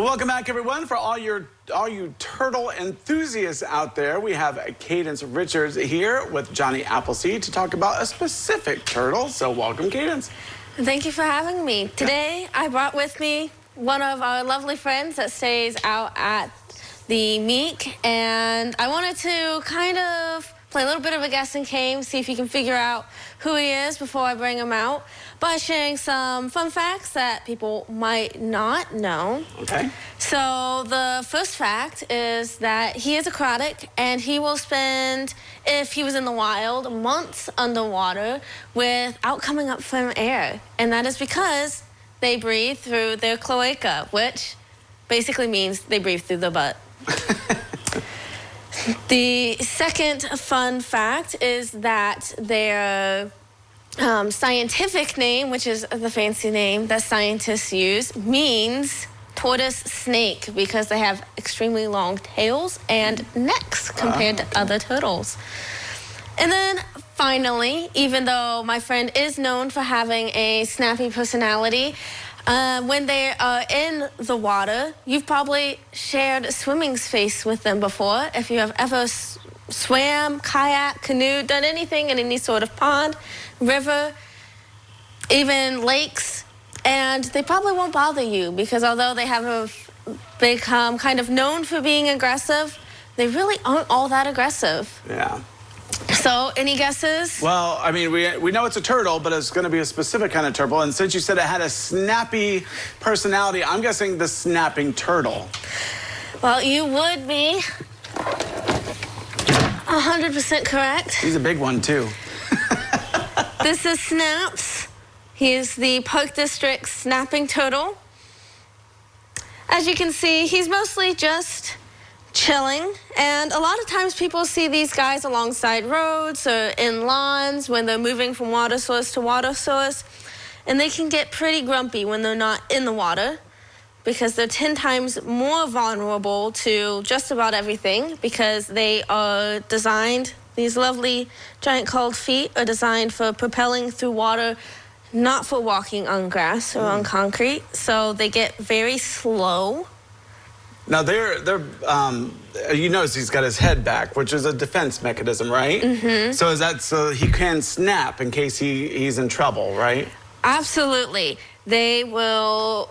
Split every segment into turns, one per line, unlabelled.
Well, welcome back, everyone. For all you turtle enthusiasts out there, we have Cadence Richards here with Johnny Appleseed to talk about a specific turtle. So welcome, Cadence.
Thank you for having me. Today, I brought with me one of our lovely friends that stays out at the Meek, and I wanted to kind of play a little bit of a guessing game, see if you can figure out who he is before I bring him out, by sharing some fun facts that people might not know.
Okay.
So the first fact is that he is aquatic, and he will spend, if he was in the wild, months underwater without coming up from air. And that is because they breathe through their cloaca, which basically means they breathe through the butt. The second fun fact is that their scientific name, which is the fancy name that scientists use, means tortoise snake because they have extremely long tails and necks compared to other turtles. And then finally, even though my friend is known for having a snappy personality, when they are in the water, you've probably shared a swimming space with them before. If you have ever swam, kayak, canoe, done anything in any sort of pond, river, even lakes, and they probably won't bother you because although they have become kind of known for being aggressive, they really aren't all that aggressive.
Yeah.
So, any guesses?
Well, I mean, we know it's a turtle, but it's going to be a specific kind of turtle. And since you said it had a snappy personality, I'm guessing the snapping turtle.
Well, you would be 100% correct.
He's a big one, too.
This is Snaps. He is the Park District's snapping turtle. As you can see, he's mostly just chilling, and a lot of times people see these guys alongside roads or in lawns when they're moving from water source to water source, and they can get pretty grumpy when they're not in the water because they're 10 times more vulnerable to just about everything because they are designed, these lovely giant coiled feet are designed for propelling through water, not for walking on grass or on concrete, so they get very slow.
Now, you notice he's got his head back, which is a defense mechanism, right? Mm-hmm. So is that so he can snap in case he's in trouble, right?
Absolutely. They will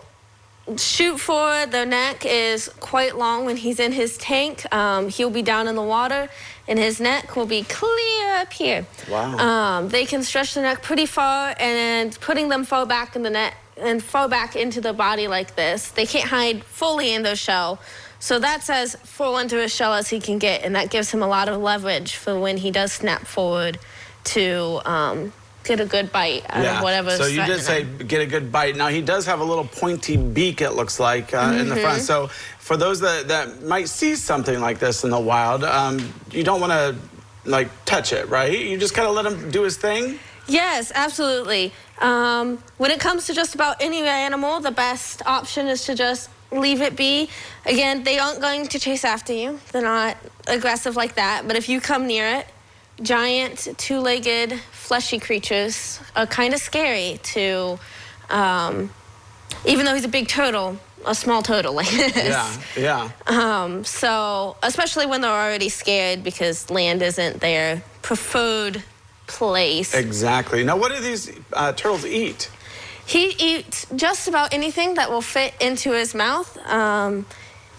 shoot forward. Their neck is quite long when he's in his tank. He'll be down in the water, and his neck will be clear up here.
Wow.
They can stretch the neck pretty far, and putting them far back in the net and far back into the body like this, they can't hide fully in their shell. So that's as full into his shell as he can get, and that gives him a lot of leverage for when he does snap forward to get a good bite out of whatever.
So you did say get a good bite. Now, he does have a little pointy beak, it looks like, in the front. So for those that might see something like this in the wild, you don't want to, like, touch it, right? You just kind of let him do his thing?
Yes, absolutely. When it comes to just about any animal, the best option is to just leave it be. Again, they aren't going to chase after you. They're not aggressive like that. But if you come near it, giant, two-legged, fleshy creatures are kind of scary to, even though he's a big turtle, a small turtle like this.
Yeah, yeah.
So, especially when they're already scared because land isn't their preferred place.
Exactly. Now, what do these turtles eat?
He eats just about anything that will fit into his mouth.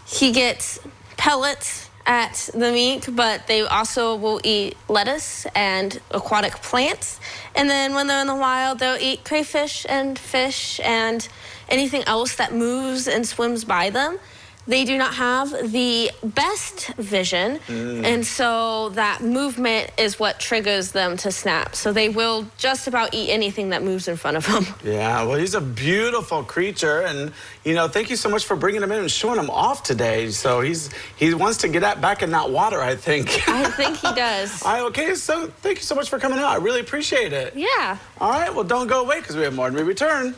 He gets pellets at the Meek, but they also will eat lettuce and aquatic plants. And then when they're in the wild, they'll eat crayfish and fish and anything else that moves and swims by them. They do not have the best vision, and so that movement is what triggers them to snap. So they will just about eat anything that moves in front of them.
Yeah, well, he's a beautiful creature, and, you know, thank you so much for bringing him in and showing him off today. So he wants to get back in that water, I think.
I think he does.
Okay, so thank you so much for coming out. I really appreciate it.
Yeah.
All right, well, don't go away because we have more when we return.